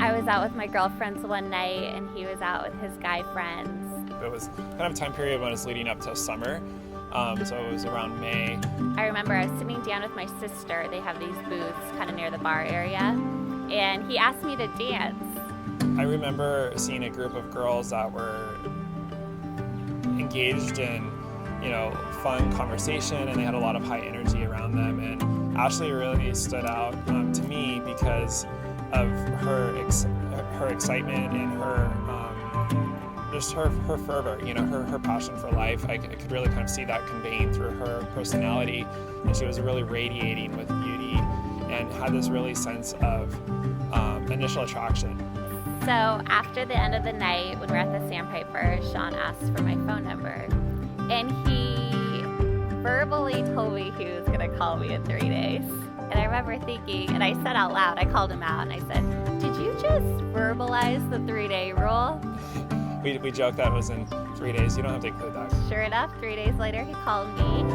I was out with my girlfriends one night, and he was out with his guy friends. It was kind of a time period when it was leading up to summer, so it was around May. I remember I was sitting down with my sister. They have these booths kind of near the bar area, and he asked me to dance. I remember seeing a group of girls that were engaged in, fun conversation, and they had a lot of high energy around them. And Ashley really stood out to me because of her excitement and her fervor, her passion for life. I could really kind of see that conveying through her personality, and she was really radiating with beauty and had this really sense of initial attraction. So after the end of the night, when we're at the Sandpiper, Sean asked for my phone number, and he verbally told me he was going to call me in 3 days. And I remember thinking, and I said out loud, I called him out, and I said, "Did you just verbalize the 3-day rule?" We joked that it was in 3 days. You don't have to include that. Sure enough, 3 days later, he called me.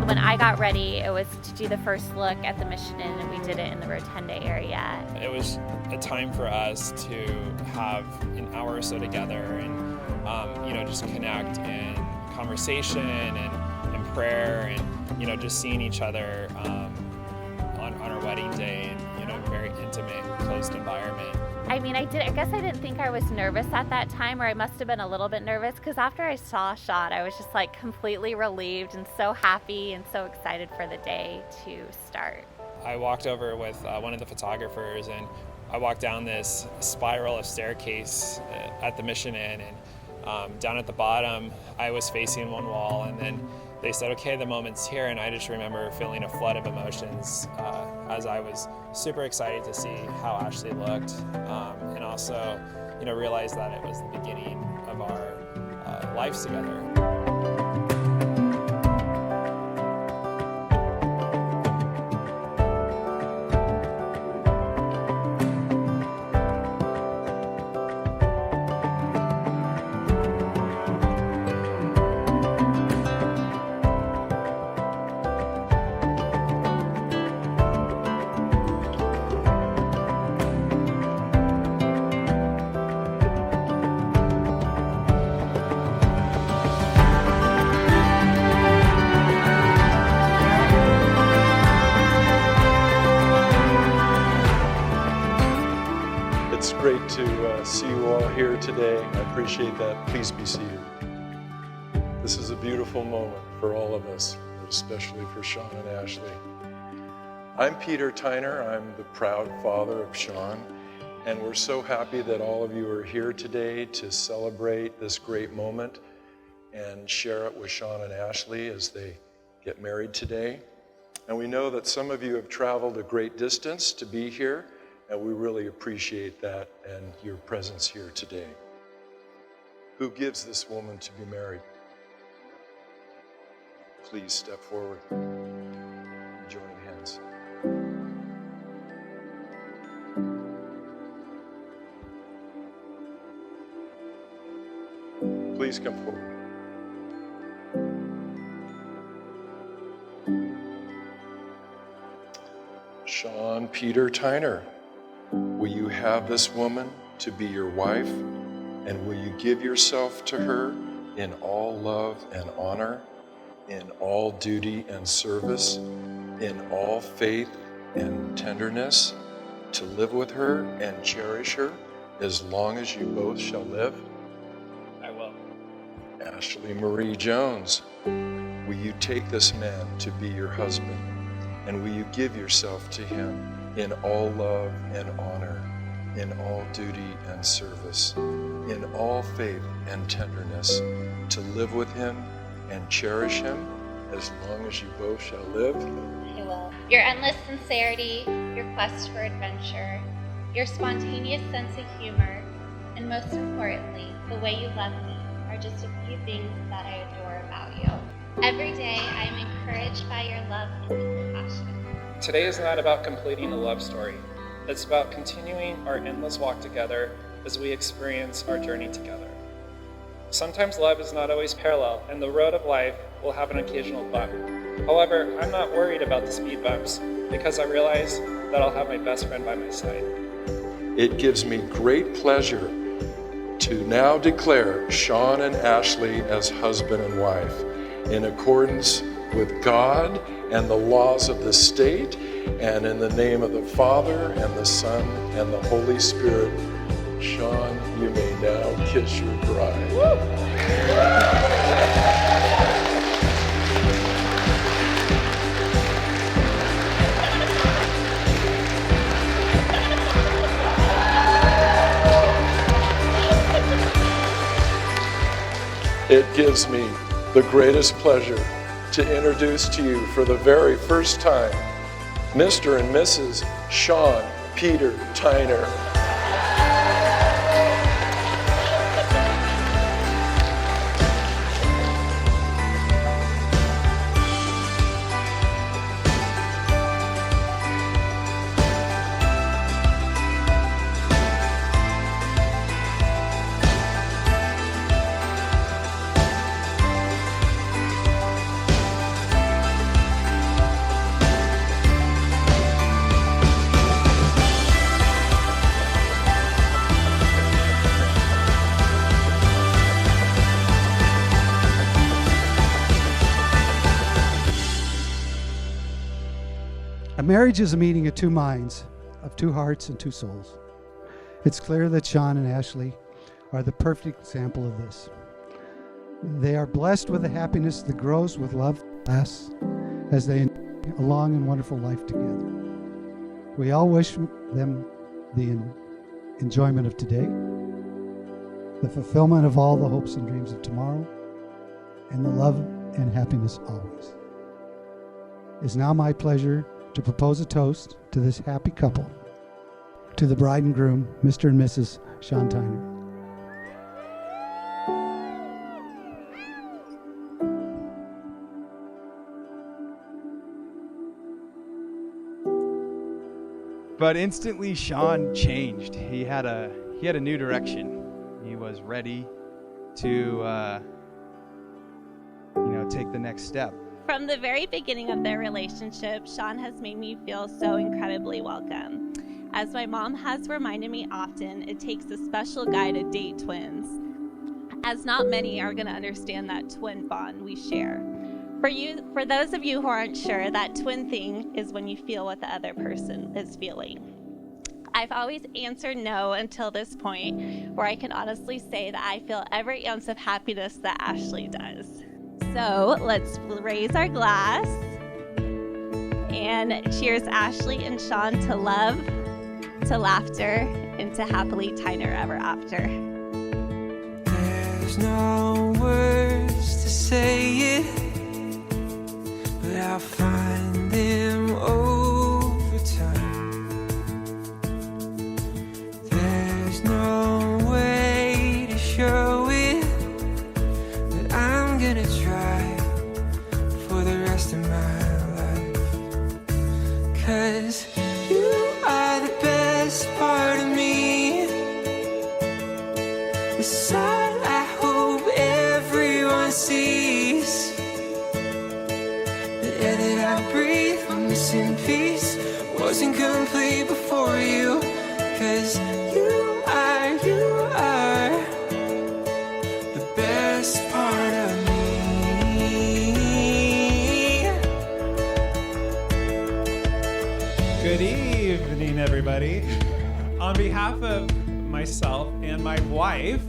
When I got ready, it was to do the first look at the Mission Inn, and we did it in the Rotunda area. It was a time for us to have an hour or so together and, just connect in conversation and in prayer and, just seeing each other on our wedding day in a very intimate, closed environment. I mean, I guess I didn't think I was nervous at that time, or I must have been a little bit nervous, because after I saw Sean, I was just like completely relieved and so happy and so excited for the day to start. I walked over with one of the photographers, and I walked down this spiral of staircase at the Mission Inn, and down at the bottom, I was facing one wall, and then they said, "Okay, the moment's here," and I just remember feeling a flood of emotions as I was super excited to see how Ashley looked, and also, realize that it was the beginning of our lives together. It's great to see you all here today. I appreciate that. Please be seated. This is a beautiful moment for all of us, but especially for Sean and Ashley. I'm Peter Tyner. I'm the proud father of Sean, and we're so happy that all of you are here today to celebrate this great moment and share it with Sean and Ashley as they get married today. And we know that some of you have traveled a great distance to be here, and we really appreciate that and your presence here today. Who gives this woman to be married? Please step forward and join hands. Please come forward. Sean Peter Tyner, will you have this woman to be your wife, and will you give yourself to her in all love and honor, in all duty and service, in all faith and tenderness, to live with her and cherish her as long as you both shall live? I will. Ashley Marie Jones, will you take this man to be your husband, and will you give yourself to him in all love and honor, in all duty and service, in all faith and tenderness, to live with him and cherish him as long as you both shall live. I will. Your endless sincerity, your quest for adventure, your spontaneous sense of humor, and most importantly, the way you love me are just a few things that I adore about you. Every day, I am encouraged by your love and compassion. Today is not about completing a love story. It's about continuing our endless walk together as we experience our journey together. Sometimes love is not always parallel, and the road of life will have an occasional bump. However, I'm not worried about the speed bumps because I realize that I'll have my best friend by my side. It gives me great pleasure to now declare Sean and Ashley as husband and wife in accordance with God and the laws of the state, and in the name of the Father and the Son and the Holy Spirit. Sean, you may now kiss your bride. It gives me the greatest pleasure to introduce to you for the very first time, Mr. and Mrs. Sean Peter Tyner. A marriage is a meeting of two minds, of two hearts and two souls. It's clear that Sean and Ashley are the perfect example of this. They are blessed with a happiness that grows with love lasts as they enjoy a long and wonderful life together. We all wish them the enjoyment of today, the fulfillment of all the hopes and dreams of tomorrow, and the love and happiness always. It's now my pleasure to propose a toast to this happy couple, to the bride and groom, Mr. and Mrs. Sean Tyner. But instantly Sean changed. He had a new direction. He was ready to take the next step. From the very beginning of their relationship, Sean has made me feel so incredibly welcome. As my mom has reminded me often, it takes a special guy to date twins, as not many are going to understand that twin bond we share. For those of you who aren't sure, that twin thing is when you feel what the other person is feeling. I've always answered no until this point, where I can honestly say that I feel every ounce of happiness that Ashley does. So let's raise our glass and cheers Ashley and Sean to love, to laughter, and to happily Tyner ever after. There's no words to say it, but I'll find them over time. There's no way to show it, but I'm gonna try for the rest of my life. 'Cause you are the best part of me, the side I hope everyone sees, the air that I breathe, I'm missing piece, wasn't complete before you. 'Cause you are the best part of me. Good evening, everybody. On behalf of myself and my wife,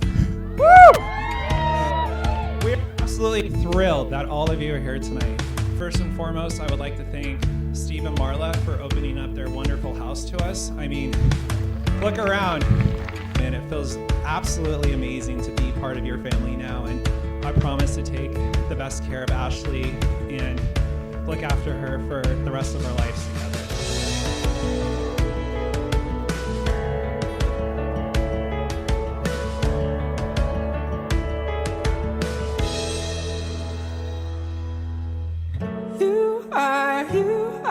we're absolutely thrilled that all of you are here tonight. First and foremost, I would like to thank Steve and Marla for opening up their wonderful house to us. I mean, look around, and it feels absolutely amazing to be part of your family now. And I promise to take the best care of Ashley and look after her for the rest of our lives together. You are you.